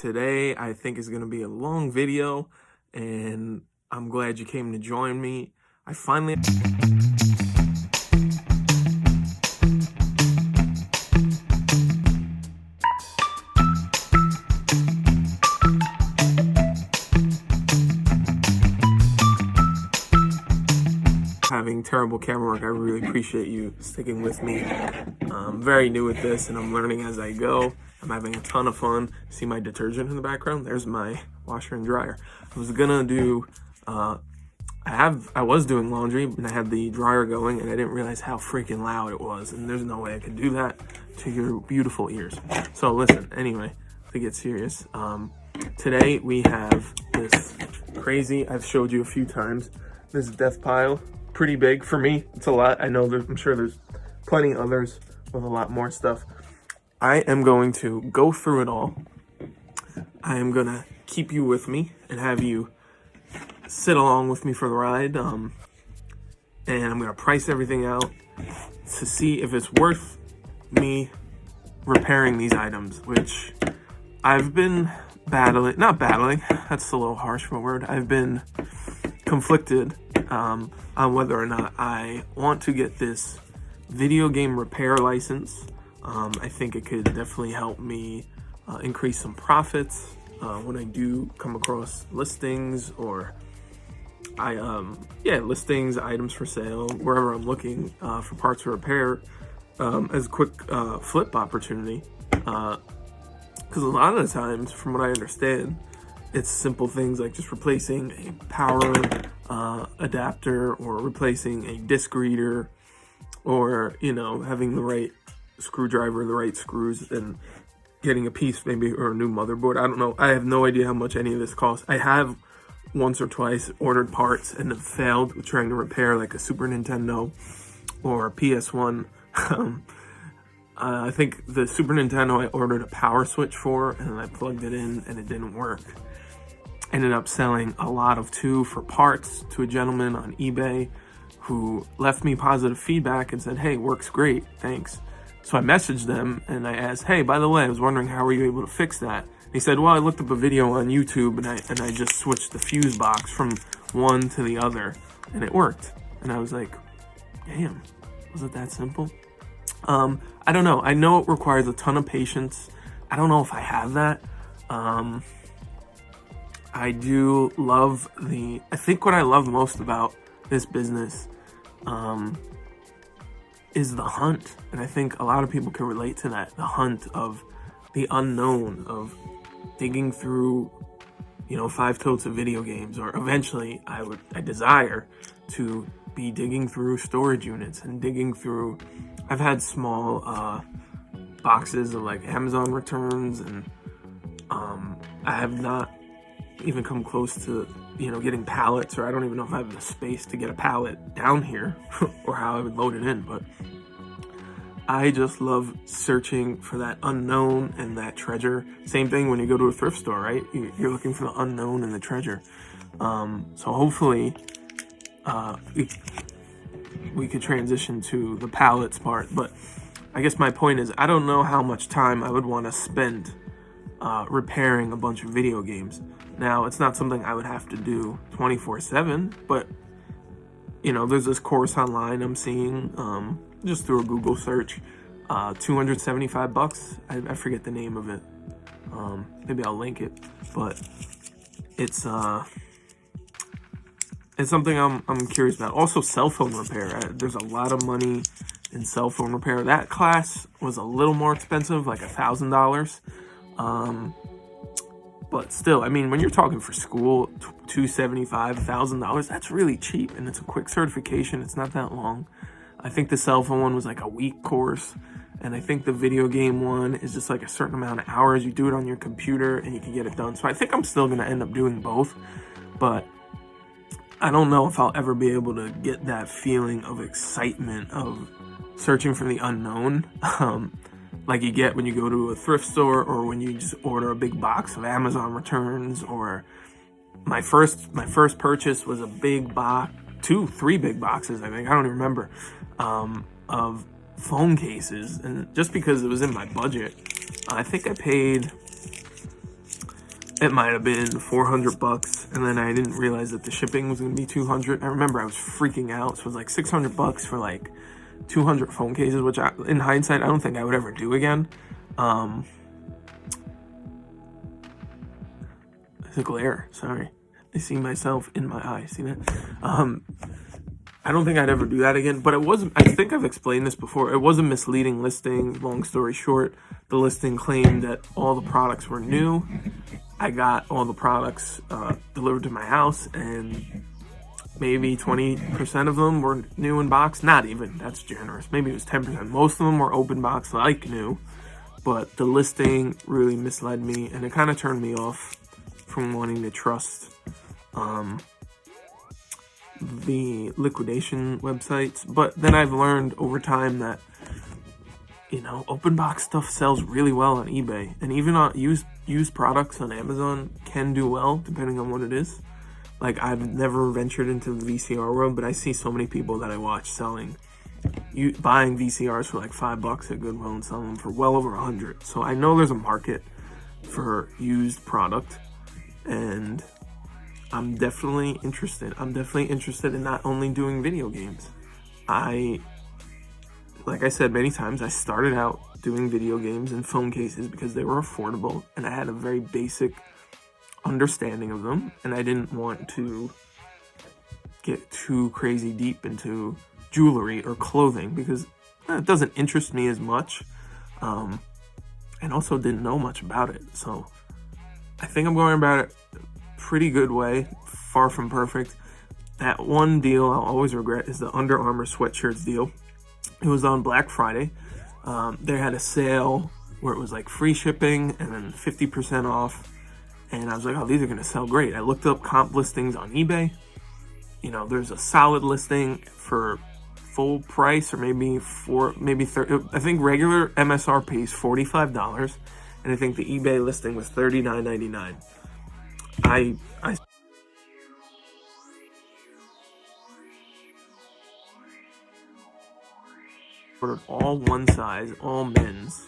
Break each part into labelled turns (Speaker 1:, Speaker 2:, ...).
Speaker 1: Today I think is going to be a long video, and I'm glad you came to join me. I finally having terrible camera work. I really appreciate you sticking with me. I'm very new at this and I'm learning as I go. I'm having a ton of fun. See my detergent in the background? There's my washer and dryer. I was gonna do I was doing laundry and I had the dryer going and I didn't realize how freaking loud it was, and there's no way I could do that to your beautiful ears. So listen, anyway, to get serious, today we have this crazy, I've showed you a few times, this death pile. Pretty big for me. It's a lot. I know I'm sure there's plenty others with a lot more stuff. I am going to go through it all. I am gonna keep you with me and have you sit along with me for the ride. And I'm gonna price everything out to see if it's worth me repairing these items, which I've been not battling, that's a little harsh of a word. I've been conflicted on whether or not I want to get this video game repair license. I think it could definitely help me increase some profits when I do come across listings or listings, items for sale, wherever I'm looking for parts for repair as a quick flip opportunity. Because a lot of the times, from what I understand, it's simple things like just replacing a power adapter or replacing a disc reader, or, you know, having the right screwdriver, the right screws, and getting a piece maybe, or a new motherboard. I don't know. I have no idea how much any of this costs. I have once or twice ordered parts and have failed with trying to repair like a Super Nintendo or a PS1. I think the Super Nintendo I ordered a power switch for, and I plugged it in and it didn't work. Ended up selling a lot of two for parts to a gentleman on eBay who left me positive feedback and said, hey, works great, thanks. So I messaged them and I asked, hey, by the way, I was wondering, how were you able to fix that? And he said, well, I looked up a video on YouTube and I just switched the fuse box from one to the other and it worked. And I was like, damn, was it that simple? I don't know. I know it requires a ton of patience. I don't know if I have that. I do love I think what I love most about this business is the hunt. And I think a lot of people can relate to that. The hunt of the unknown, of digging through, 5 totes of video games, or eventually I desire to be digging through storage units and digging through, I've had small boxes of like Amazon returns, and I have not even come close to getting pallets, or I don't even know if I have the space to get a pallet down here or how I would load it in. But I just love searching for that unknown and that treasure. Same thing when you go to a thrift store, right? You're looking for the unknown and the treasure. So hopefully we could transition to the pallets part. But I guess my point is, I don't know how much time I would want to spend repairing a bunch of video games. Now, it's not something I would have to do 24/7, but there's this course online I'm seeing just through a Google search, $275. I forget the name of it. Maybe I'll link it, but it's something I'm curious about. Also, cell phone repair. There's a lot of money in cell phone repair. That class was a little more expensive, like $1,000. But still, I mean, when you're talking for school, $275, $1,000, that's really cheap, and it's a quick certification. It's not that long. I think the cell phone one was like a week course, and I think the video game one is just like a certain amount of hours. You do it on your computer, and you can get it done. So I think I'm still going to end up doing both, but I don't know if I'll ever be able to get that feeling of excitement of searching for the unknown. Like you get when you go to a thrift store, or when you just order a big box of Amazon returns, or my first purchase was a big box, 3 big boxes, I think, I don't even remember, of phone cases. And just because it was in my budget, I think I paid it might have been $400, and then I didn't realize that the shipping was going to be $200. I remember I was freaking out. So it was like $600 for like 200 phone cases, which in hindsight, I don't think I would ever do again. It's a glare, sorry. I see myself in my eye, see that? I don't think I'd ever do that again, but it wasn't, I think I've explained this before, it was a misleading listing. Long story short, the listing claimed that all the products were new. I got all the products delivered to my house, and maybe 20% of them were new in box. Not even, that's generous. Maybe it was 10%. Most of them were open box like new, but the listing really misled me, and it kind of turned me off from wanting to trust the liquidation websites. But then I've learned over time that, you know, open box stuff sells really well on eBay, and even on used products on Amazon can do well depending on what it is. Like, I've never ventured into the VCR world, but I see so many people that I watch buying VCRs for like $5 at Goodwill and selling them for well over $100. So I know there's a market for used product, and I'm definitely interested. I'm definitely interested in not only doing video games. Like I said many times, I started out doing video games in phone cases because they were affordable, and I had a very basic understanding of them, and I didn't want to get too crazy deep into jewelry or clothing because it doesn't interest me as much, and also didn't know much about it. So I think I'm going about it pretty good way, far from perfect. That one deal I'll always regret is the Under Armour sweatshirts deal. It was on Black Friday. They had a sale where it was like free shipping and then 50% off. And I was like, oh, these are going to sell great. I looked up comp listings on eBay. You know, there's a solid listing for full price, or maybe 30. I think regular MSRP is $45, and I think the eBay listing was $39.99. I ordered all one size, all men's,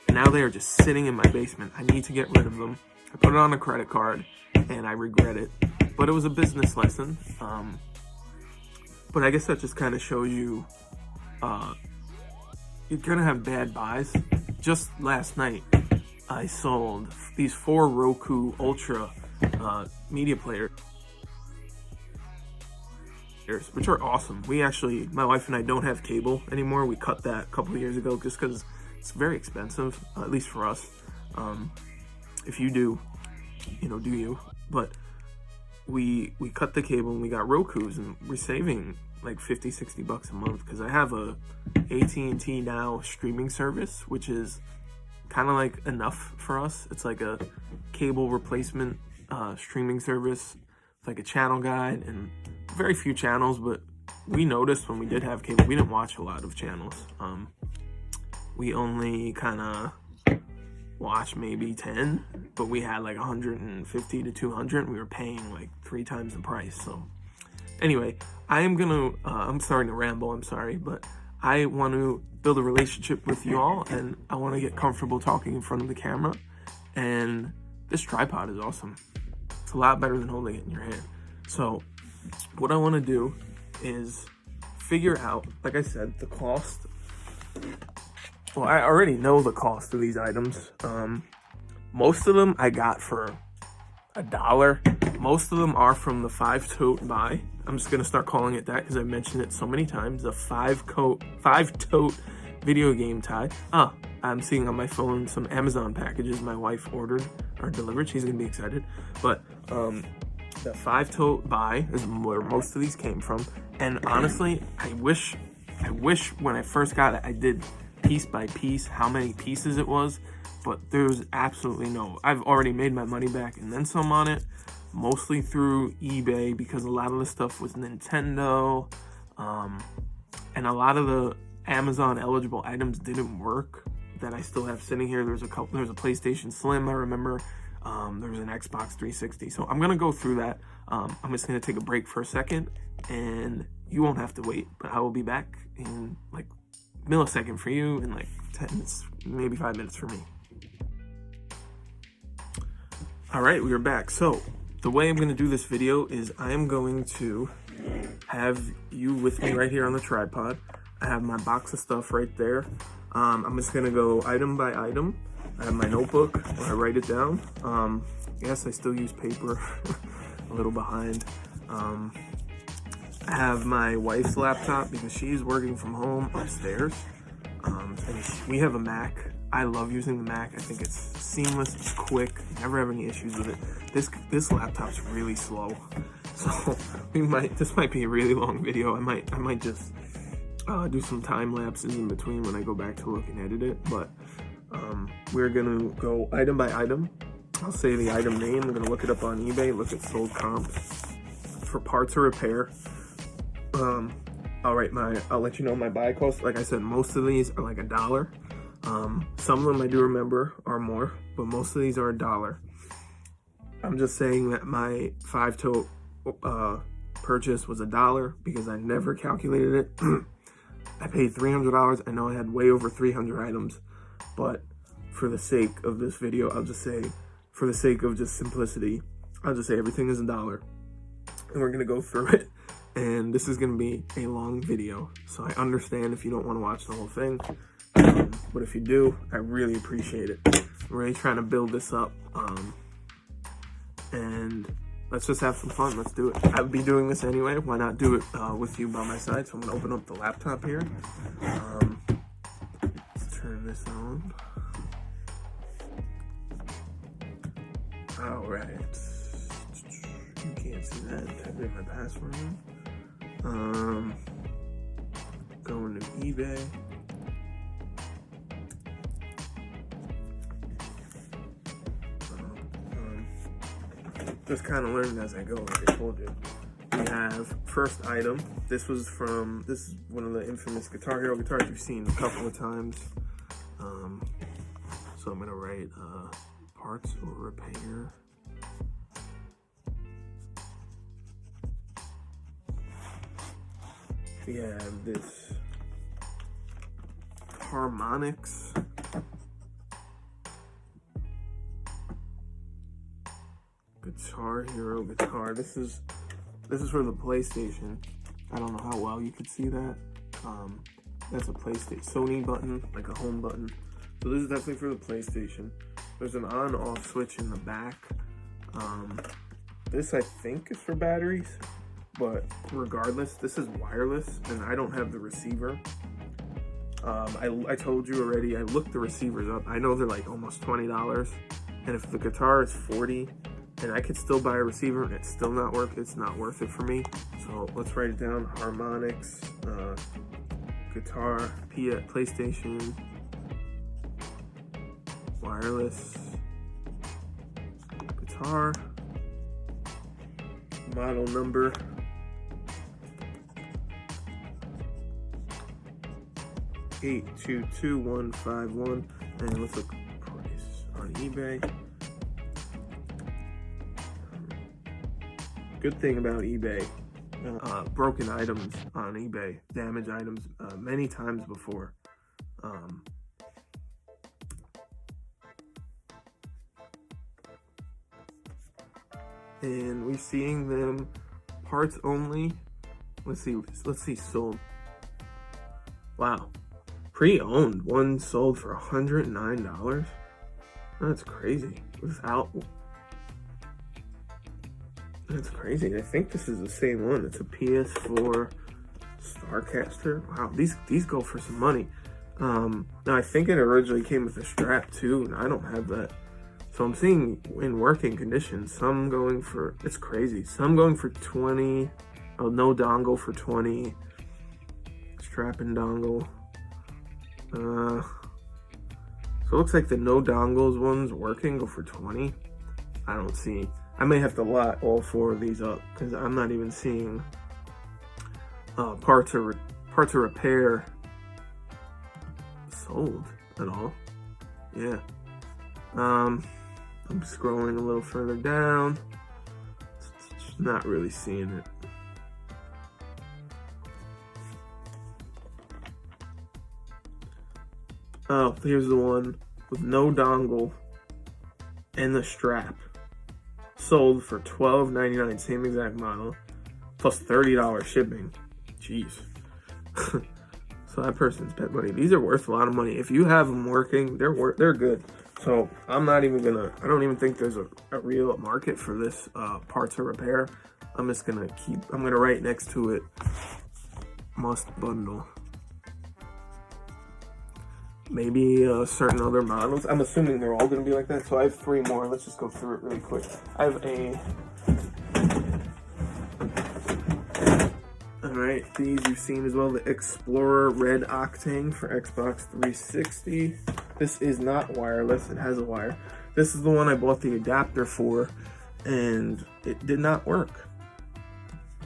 Speaker 1: and now they are just sitting in my basement. I need to get rid of them. I put it on a credit card, and I regret it. But it was a business lesson. But I guess that just kind of shows you you're going to have bad buys. Just last night, I sold these 4 Roku Ultra media players, which are awesome. My wife and I don't have cable anymore. We cut that a couple of years ago just because it's very expensive, at least for us. If you do, you know, do you? But we cut the cable and we got Rokus, and we're saving like $50-$60 a month because I have a AT&T Now streaming service, which is kind of like enough for us. It's like a cable replacement streaming service, like a channel guide and very few channels. But we noticed when we did have cable, we didn't watch a lot of channels. We only kind of watch maybe 10, but we had like 150 to 200, and we were paying like 3 times the price. So anyway, I'm starting to ramble, I'm sorry, but I want to build a relationship with you all, and I want to get comfortable talking in front of the camera, and this tripod is awesome. It's a lot better than holding it in your hand. So what I want to do is figure out, like I said, the cost. Well, I already know the cost of these items. Most of them I got for $1. Most of them are from the 5-tote buy. I'm just gonna start calling it that because I've mentioned it so many times. The 5-tote video game tie. I'm seeing on my phone some Amazon packages my wife ordered or delivered. She's gonna be excited. But the 5-tote buy is where most of these came from. And honestly, I wish when I first got it, I did piece by piece how many pieces it was, but there's absolutely no. I've already made my money back and then some on it, mostly through eBay because a lot of the stuff was Nintendo, and a lot of the Amazon eligible items didn't work that I still have sitting here. There's a PlayStation Slim, I remember. There was an Xbox 360. So I'm gonna go through that. I'm just gonna take a break for a second, and you won't have to wait, but I will be back in like millisecond for you and like 10 minutes, maybe 5 minutes for me. All right, we are back. So the way I'm going to do this video is I am going to have you with me right here on the tripod. I have my box of stuff right there. I'm just going to go item by item. I have my notebook where I write it down. Yes, I still use paper, a little behind. I have my wife's laptop because she's working from home upstairs. And we have a Mac. I love using the Mac. I think it's seamless, it's quick, never have any issues with it. This laptop's really slow, so this might be a really long video. I might just do some time lapses in between when I go back to look and edit it. But we're gonna go item by item. I'll say the item name. I'm gonna look it up on eBay, look at sold comps for parts or repair. I'll let you know my buy cost. Like I said, most of these are like $1. Some of them I do remember are more, but most of these are $1. I'm just saying that my 5-tote purchase was $1 because I never calculated it. I paid $300. I know I had way over 300 items, but for the sake of this video, I'll just say, for the sake of just simplicity, I'll just say everything is $1, and we're gonna go through it. And this is gonna be a long video, so I understand if you don't want to watch the whole thing. But if you do, I really appreciate it. I'm really trying to build this up, and let's just have some fun. Let's do it. I would be doing this anyway. Why not do it with you by my side? So I'm gonna open up the laptop here. Let's turn this on. All right. You can't see that. Type in my password. Going to eBay. Just kind of learning as I go, like I told you. We have first item. This is one of the infamous Guitar Hero guitars you've seen a couple of times. So I'm gonna write parts or repair. We have this harmonics. Guitar Hero guitar. This is for the PlayStation. I don't know how well you could see that. That's a PlayStation Sony button, like a home button. So this is definitely for the PlayStation. There's an on-off switch in the back. This I think is for batteries, but regardless, this is wireless, and I don't have the receiver. I told you already. I looked the receivers up. I know they're like almost $20, and if the guitar is $40. And I could still buy a receiver and it's still not worth it. It's not worth it for me. So let's write it down. Harmonics, guitar, PlayStation, wireless, guitar, model number, $822,151, and let's look price on eBay. Good thing about eBay, broken items on eBay, damaged items, many times before. And we're seeing them parts only. Let's see, sold. Wow, pre-owned, one sold for $109. That's crazy. That's crazy. I think this is the same one. It's a PS4 Starcaster. Wow, these go for some money. Now I think it originally came with a strap too, and I don't have that. So I'm seeing in working condition, some going for, it's crazy. Some going for 20. Oh, no dongle for 20. Strap and dongle. So it looks like the no dongles ones working go for 20. I don't see. I may have to lot all 4 of these up because I'm not even seeing parts of repair sold at all. Yeah. I'm scrolling a little further down. Not really seeing it. Oh, here's the one with no dongle and the strap. sold for $12.99, same exact model, plus $30 shipping. Jeez. So that person's pet money. These are worth a lot of money. If you have them working, they're good. So I'm not even gonna, I don't even think there's a real market for this parts or repair. I'm just gonna I'm gonna write next to it, must bundle. Maybe certain other models. I'm assuming they're all gonna be like that. So I have 3 more. Let's just go through it really quick. I have Alright, these you've seen as well. The Explorer Red Octane for Xbox 360. This is not wireless, it has a wire. This is the one I bought the adapter for, and it did not work.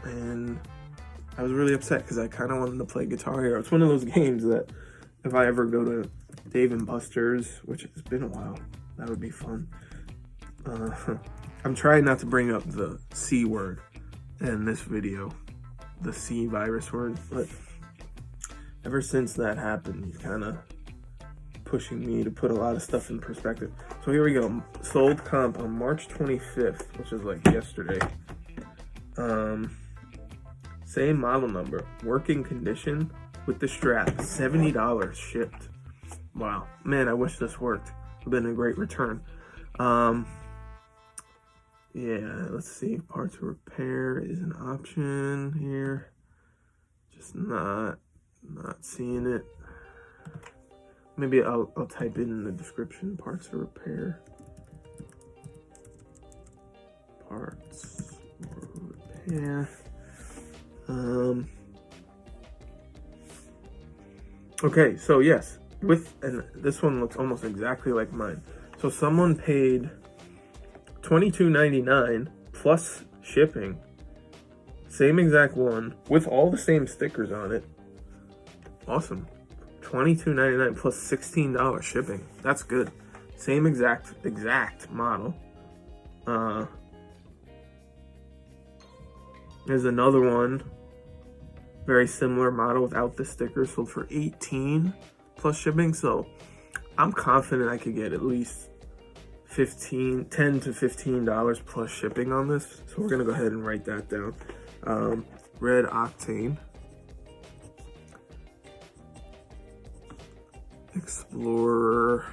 Speaker 1: And I was really upset because I kind of wanted to play Guitar Hero. It's one of those games that if I ever go to Dave & Buster's, which has been a while, that would be fun. I'm trying not to bring up the C word in this video, the C virus word, but ever since that happened, he's kind of pushing me to put a lot of stuff in perspective. So here we go. Sold comp on March 25th, which is like yesterday. Same model number, working condition with the strap, $70 shipped. Wow, man, I wish this worked. It'd been a great return. Yeah, let's see. Parts of repair is an option here. Just not seeing it. Maybe I'll type it in the description. Parts of repair. Parts or repair. Okay, so yes, and this one looks almost exactly like mine. So someone paid $22.99 plus shipping, same exact one with all the same stickers on it. Awesome. $22.99 plus $16 shipping. That's good. Same exact model. There's another one, very similar model without the sticker, sold for $18 plus shipping. So I'm confident I could get at least $10 to $15 plus shipping on this. So we're gonna go ahead and write that down. Red Octane Explorer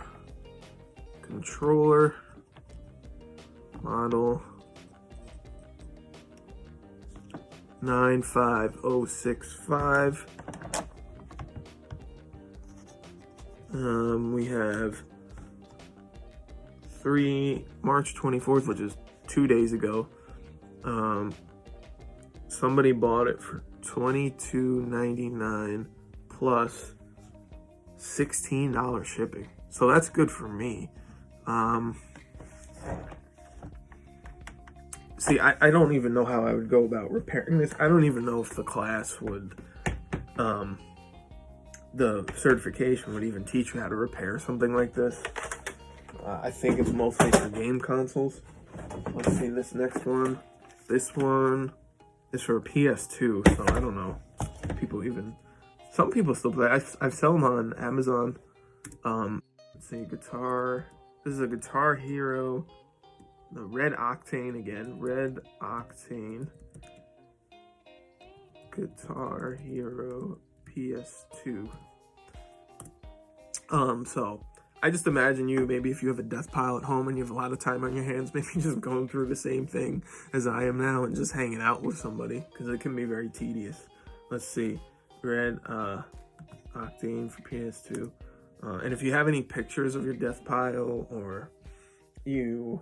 Speaker 1: controller model 95065. We have March 24th, which is 2 days ago. Somebody bought it for $22.99 plus $16 shipping. So that's good for me. See, I don't even know how I would go about repairing this. I don't even know if the class would, the certification would even teach you how to repair something like this. I think it's mostly for game consoles. Let's see this next one. This one is for a PS2, so I don't know. Some people still play. I sell them on Amazon. Let's see, guitar. This is a Guitar Hero. The Red Octane again. Red Octane. Guitar Hero PS2. So I just imagine you, maybe if you have a death pile at home and you have a lot of time on your hands, maybe just going through the same thing as I am now and just hanging out with somebody, because it can be very tedious. Let's see. Red Octane for PS2. And if you have any pictures of your death pile, or you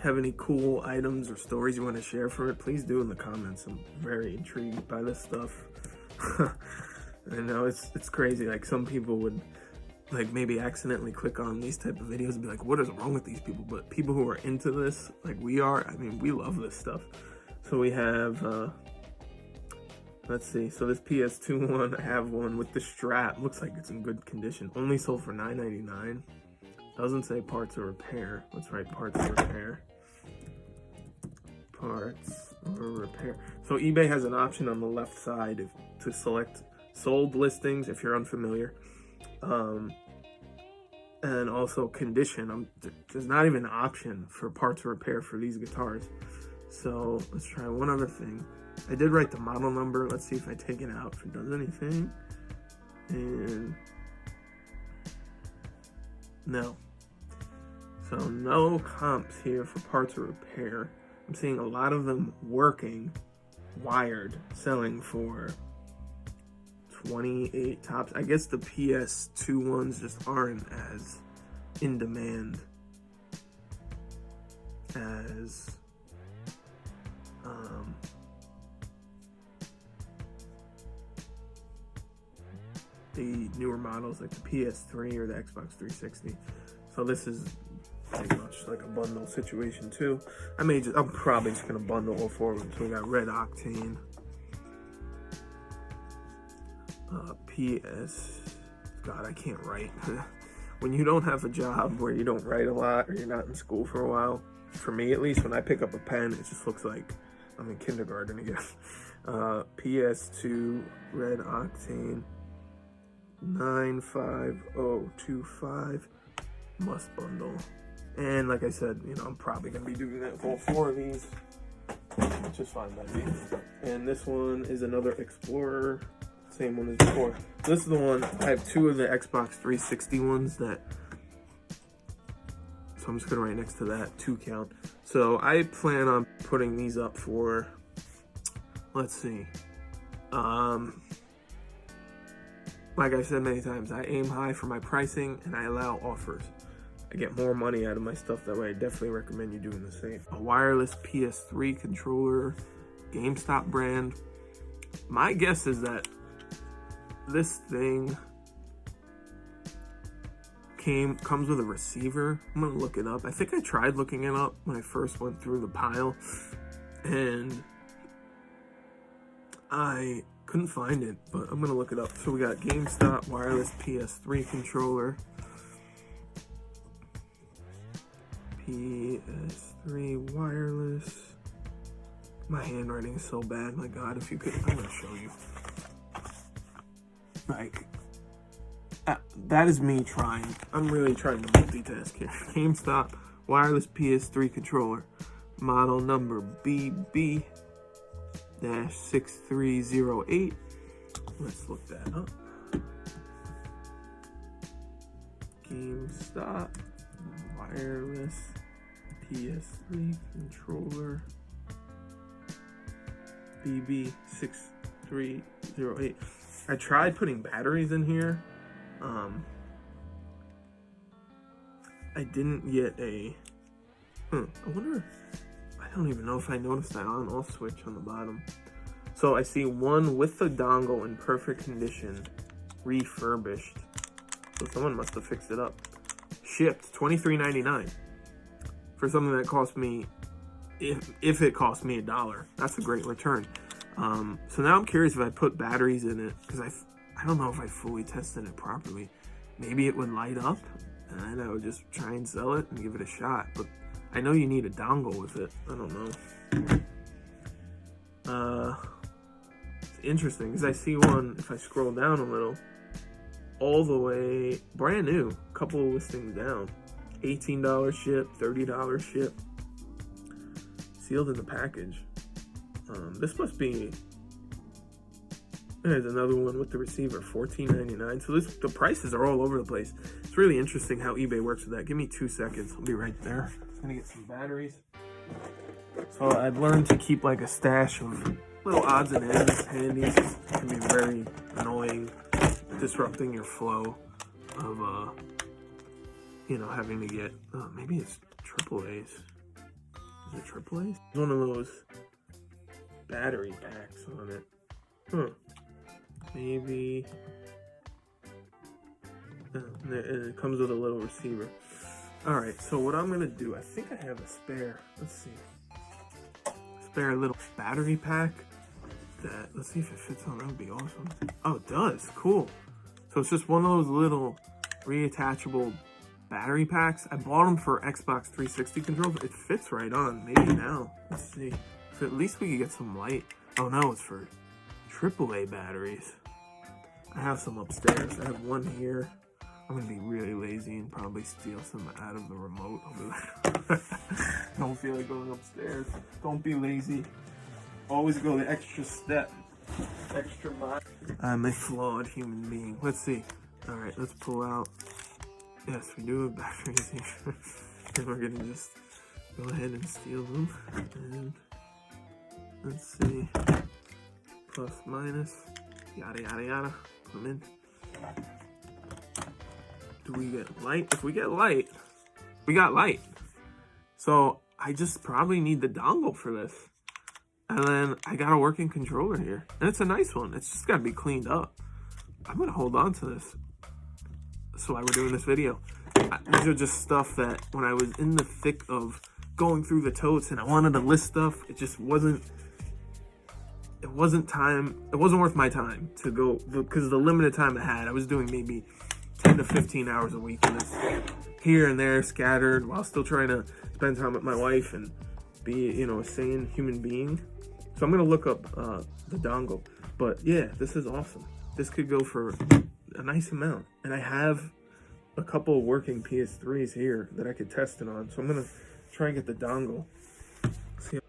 Speaker 1: have any cool items or stories you want to share for it, please do in the comments. I'm very intrigued by this stuff. I know it's crazy. Like, some people would like maybe accidentally click on these type of videos and be like, what is wrong with these people? But people who are into this, like we are, I mean, we love this stuff. So we have let's see, so this PS2 one, I have one with the strap. Looks like it's in good condition. Only sold for $9.99. Doesn't say parts or repair. Let's write parts or repair. Parts or repair. So eBay has an option on the left side to select sold listings if you're unfamiliar. and also condition. There's not even an option for parts repair for these guitars. So let's try one other thing. I did write the model number. Let's see if I take it out, if it does anything. And no. So no comps here for parts of repair. I'm seeing a lot of them working, wired, selling for 28 tops. I guess the PS2 ones just aren't as in demand as the newer models like the PS3 or the Xbox 360. So this is pretty much like a bundle situation too. I'm probably just gonna bundle all four of them. So we got Red Octane, God, I can't write. When you don't have a job where you don't write a lot or you're not in school for a while, for me at least, when I pick up a pen, it just looks like I'm in kindergarten again. PS2 Red Octane 95025 must bundle. And like I said, I'm probably gonna be doing that with all four of these, which is fine by me. And this one is another Explorer, same one as before. This is the one, I have two of the Xbox 360 ones so I'm just gonna write next to that 2 count. So I plan on putting these up for, let's see, like I said many times, I aim high for my pricing and I allow offers. I get more money out of my stuff that way. I definitely recommend you doing the same. A wireless PS3 controller, GameStop brand. My guess is that this thing comes with a receiver. I'm gonna look it up. I think I tried looking it up when I first went through the pile, and I couldn't find it, but I'm gonna look it up. So we got GameStop wireless PS3 controller. PS3 wireless. My handwriting is so bad. My God, if you could, I'm gonna show you. Like, that is me trying. I'm really trying to multitask here. GameStop wireless PS3 controller. Model number BB-6308. Let's look that up. GameStop wireless PS3 controller. BB-6308. I tried putting batteries in here. I didn't get a... I wonder... I don't even know if I noticed that on-off switch on the bottom. So I see one with the dongle in perfect condition, refurbished. So someone must have fixed it up. Shipped $23.99 for something that cost me, if it cost me $1. That's a great return. So now I'm curious if I put batteries in it, because I don't know if I fully tested it properly. Maybe it would light up, and I would just try and sell it and give it a shot. But I know you need a dongle with it. I don't know. It's interesting, because I see one, if I scroll down a little, all the way, brand new, couple of listings down. $18 ship, $30 ship. Sealed in the package. This must be... There's another one with the receiver, $14.99. So the prices are all over the place. It's really interesting how eBay works with that. Give me 2 seconds. I'll be right there. I'm gonna get some batteries. So I've learned to keep like a stash of little odds and ends handy. It can be very annoying, disrupting your flow of, having to get, maybe it's AAA's. Is it AAA's? One of those battery packs on it. Maybe. And it comes with a little receiver. Alright, so what I'm gonna do, I think I have a spare, let's see. Spare little battery pack that, let's see if it fits on, that would be awesome. Oh, it does, cool. So it's just one of those little reattachable battery packs. I bought them for Xbox 360 controls. It fits right on, maybe now. Let's see. So at least we could get some light. Oh no, it's for AAA batteries. I have some upstairs. I have one here, I'm gonna be really lazy and probably steal some out of the remote. I'll be like, don't feel like going upstairs. Don't be lazy. Always go the extra step, extra mile. I'm a flawed human being. Let's see. All right, let's pull out. Yes, we do have batteries here. And we're gonna just go ahead and steal them. And let's see. Plus, minus, yada, yada, yada. Put them in. Do we get light? If we get light, we got light. So I just probably need the dongle for this. And then I got a working controller here. And it's a nice one. It's just gotta be cleaned up. I'm gonna hold on to this. That's why we're doing this video. These are just stuff that when I was in the thick of going through the totes and I wanted to list stuff, it just wasn't worth my time to go, because the limited time I had, I was doing maybe 10 to 15 hours a week, and it's here and there scattered while still trying to spend time with my wife and be, you know, a sane human being. So I'm gonna look up the dongle. But yeah, this is awesome. This could go for a nice amount, and I have a couple working PS3s here that I could test it on. So I'm gonna try and get the dongle. See,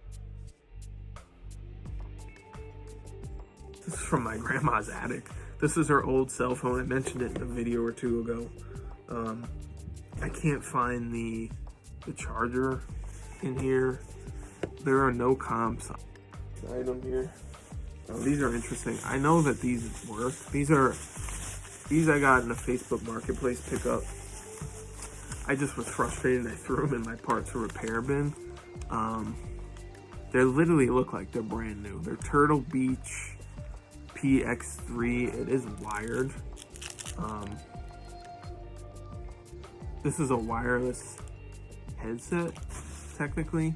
Speaker 1: this is from my grandma's attic. This is her old cell phone. I mentioned it in a video or two ago. I can't find the charger in here. There are no comps. Item here. Oh, these are interesting. I know that these work. These I got in a Facebook Marketplace pickup. I just was frustrated. I threw them in my parts to repair bin. They literally look like they're brand new. They're Turtle Beach PX3. It is wired. This is a wireless headset, technically.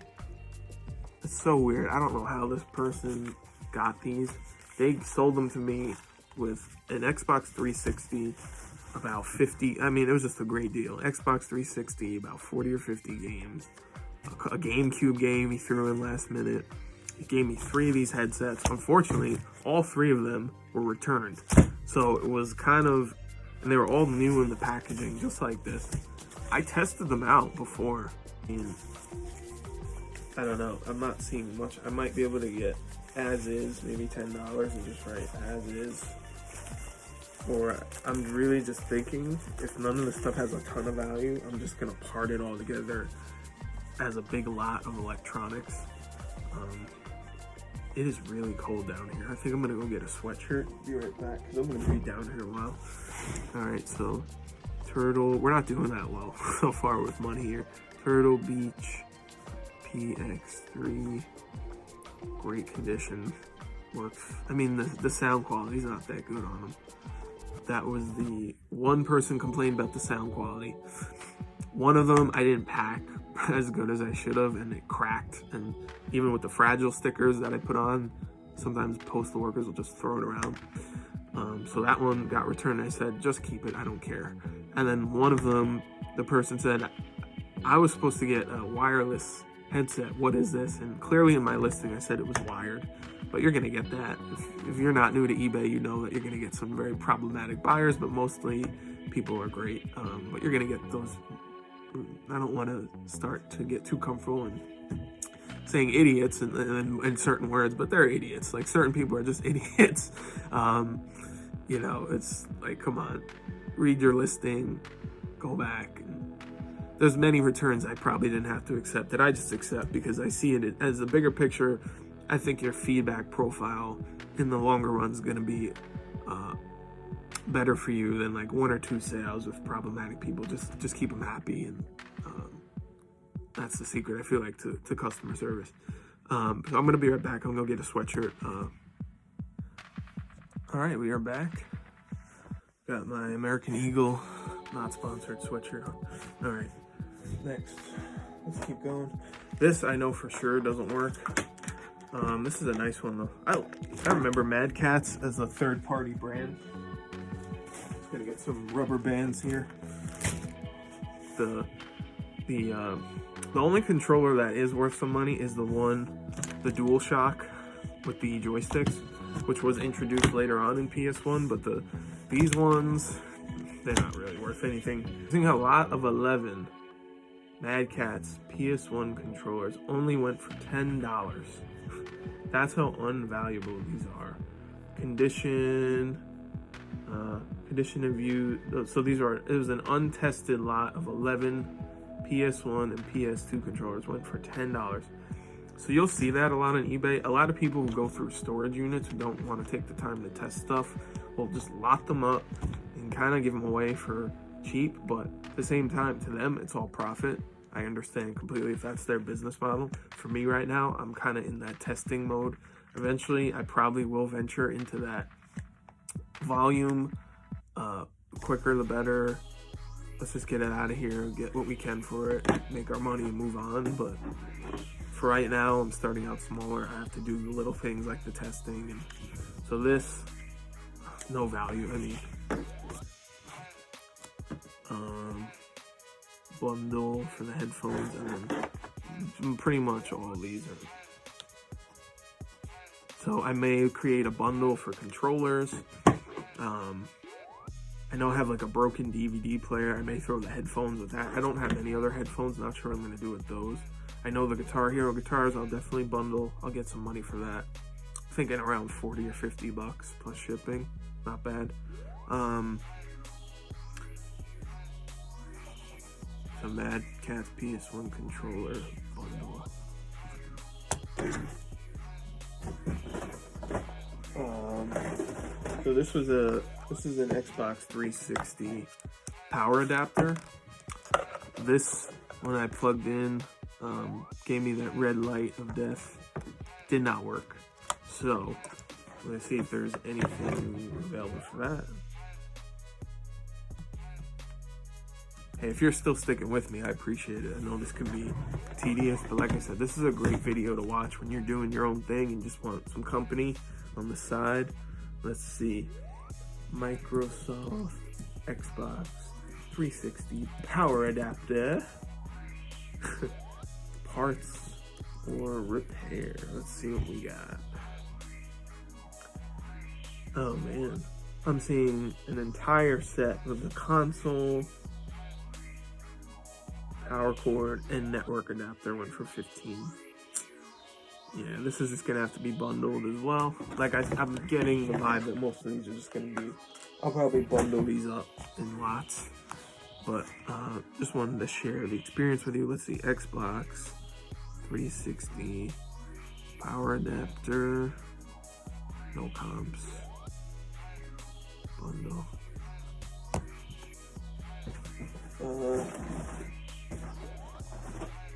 Speaker 1: It's so weird. I don't know how this person got these. They sold them to me with an Xbox 360, about 50. I mean, it was just a great deal. Xbox 360, about 40 or 50 games. A GameCube game he threw in last minute. He gave me 3 of these headsets. Unfortunately, all 3 of them were returned. So it was kind of, and they were all new in the packaging, just like this. I tested them out before, and I don't know. I'm not seeing much. I might be able to get as is, maybe $10, and just write as is. Or I'm really just thinking, if none of this stuff has a ton of value, I'm just gonna part it all together as a big lot of electronics. It is really cold down here. I think I'm gonna go get a sweatshirt. Be right back, because I'm gonna be down here a while. All right, so Turtle, we're not doing that well so far with money here. Turtle Beach PX3, great condition, works. I mean, the sound quality's not that good on them. That was the one person complained about the sound quality. One of them I didn't pack as good as I should have, and it cracked. And even with the fragile stickers that I put on, sometimes postal workers will just throw it around. So that one got returned. I said, just keep it, I don't care. And then one of them, the person said, I was supposed to get a wireless headset. What is this? And clearly in my listing, I said it was wired. But you're gonna get that. If you're not new to eBay, you know that you're gonna get some very problematic buyers, but mostly people are great. But you're gonna get those. I don't want to start to get too comfortable and saying idiots in certain words, but they're idiots. Like, certain people are just idiots. You know, it's like, come on, read your listing, go back. There's many returns I probably didn't have to accept that I just accept because I see it as a bigger picture. I think your feedback profile in the longer run is going to be better for you than like 1 or 2 sales with problematic people. Just keep them happy, and that's the secret, I feel like, to customer service. So I'm going to be right back. I'm going to get a sweatshirt. All right, we are back. Got my American Eagle, not sponsored, sweatshirt on. All right, next, let's keep going. This I know for sure doesn't work. This is a nice one though. I remember Mad Catz as a third-party brand. Just gonna get some rubber bands here. The only controller that is worth some money is the DualShock with the joysticks, which was introduced later on in PS1. But these ones, they're not really worth anything. Using a lot of 11 Mad Catz PS1 controllers only went for $10. That's how unvaluable these are. Condition and view. So it was an untested lot of 11 PS1 and PS2 controllers went for $10. So you'll see that a lot on eBay. A lot of people who go through storage units who don't want to take the time to test stuff will just lock them up and kind of give them away for cheap, but at the same time, to them, it's all profit. I understand completely if that's their business model. For me right now, I'm kind of in that testing mode. Eventually, I probably will venture into that volume. Quicker the better. Let's just get it out of here, get what we can for it, make our money and move on. But for right now, I'm starting out smaller. I have to do the little things like the testing. And so this, no value. I mean, bundle for the headphones, and then pretty much all of these are. So I may create a bundle for controllers. I know I have like a broken DVD player. I may throw the headphones with that. I don't have any other headphones. Not sure what I'm going to do with those. I know the Guitar Hero guitars I'll definitely bundle. I'll get some money for that. I'm thinking around 40 or 50 bucks plus shipping. Not bad. The Mad Catz PS1 controller bundle. So this is an Xbox 360 power adapter. This, when I plugged in, gave me that red light of death. Did not work. So let's see if there's anything available for that. Hey, if you're still sticking with me, I appreciate it. I know this can be tedious, but like I said, this is a great video to watch when you're doing your own thing and just want some company on the side. Let's see. Microsoft Xbox 360 power adapter. Parts or repair. Let's see what we got. Oh man. I'm seeing an entire set with the console, power cord, and network adapter went for $15. Yeah, this is just gonna have to be bundled as well. Like I'm getting the vibe that most of these are just gonna be. I'll probably bundle these up in lots, but just wanted to share the experience with you. Let's see, Xbox 360 power adapter, no comps, bundle.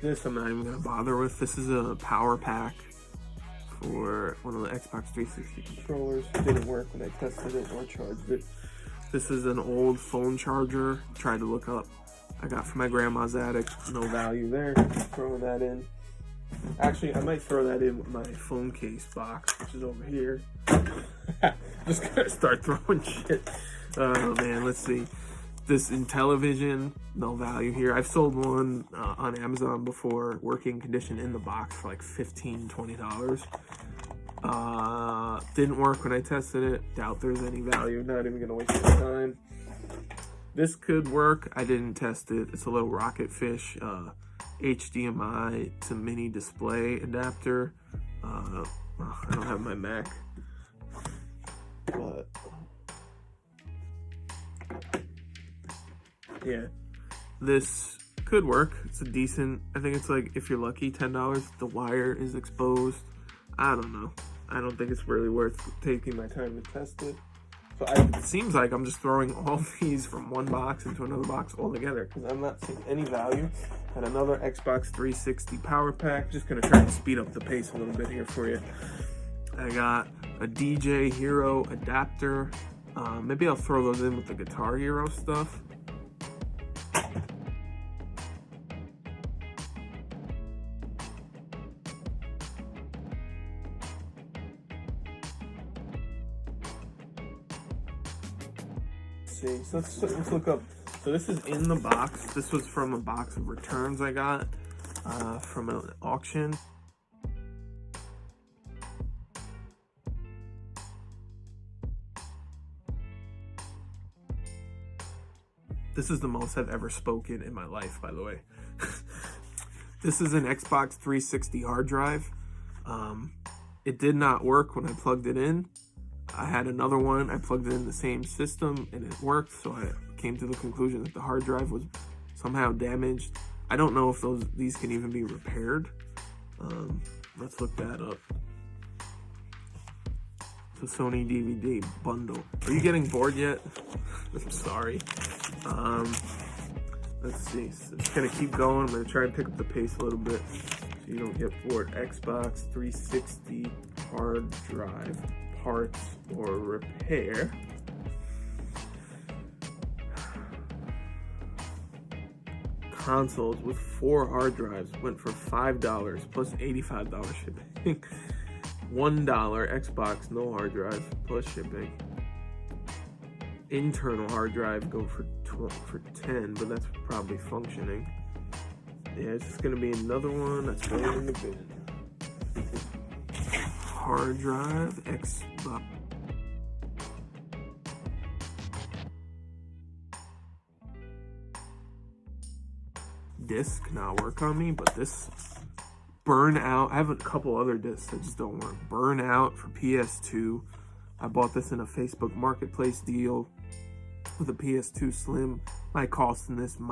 Speaker 1: This I'm not even gonna bother with. This is a power pack for one of the Xbox 360 controllers. It didn't work when I tested it or charged it. This is an old phone charger. Tried to look up. I got from my grandma's attic. No value there. Throwing that in. Actually, I might throw that in with my phone case box, which is over here. Just gonna start throwing shit. Oh man, let's see. This Intellivision, no value here. I've sold one on Amazon before, working condition in the box for like $15, $20. Didn't work when I tested it. Doubt there's any value. Not even gonna waste my time. This could work. I didn't test it. It's a little rocket fish HDMI to mini display adapter. I don't have my Mac, but yeah, this could work. It's a decent, I think it's like, if you're lucky, $10. The wire is exposed. I don't know. I don't think it's really worth taking my time to test it. So it seems like I'm just throwing all these from one box into another box all together because I'm not seeing any value. And another Xbox 360 power pack. Just gonna try and speed up the pace a little bit here for you. I got a DJ Hero adapter. Maybe I'll throw those in with the Guitar Hero stuff. See, so let's look up. So this is in the box. This was from a box of returns I got from an auction. This is the most I've ever spoken in my life, by the way. This is an Xbox 360 hard drive. It did not work when I plugged it in. I had another one, I plugged it in the same system and it worked, so I came to the conclusion that the hard drive was somehow damaged. I don't know if these can even be repaired. Let's look that up. The Sony DVD bundle. Are you getting bored yet? I'm sorry. Let's see. So I'm just gonna keep going. I'm gonna try and pick up the pace a little bit so you don't get bored. Xbox 360 hard drive parts or repair. Consoles with 4 hard drives went for $5 plus $85 shipping. $1 Xbox no hard drive plus shipping. Internal hard drive go for 10, but that's probably functioning. Yeah, it's just gonna be another one that's going in the bin. Hard drive Xbox. Disc not work on me, but this Burnout. I have a couple other discs that just don't work. Burnout for PS2. I bought this in a Facebook Marketplace deal with a PS2 Slim. My cost in this might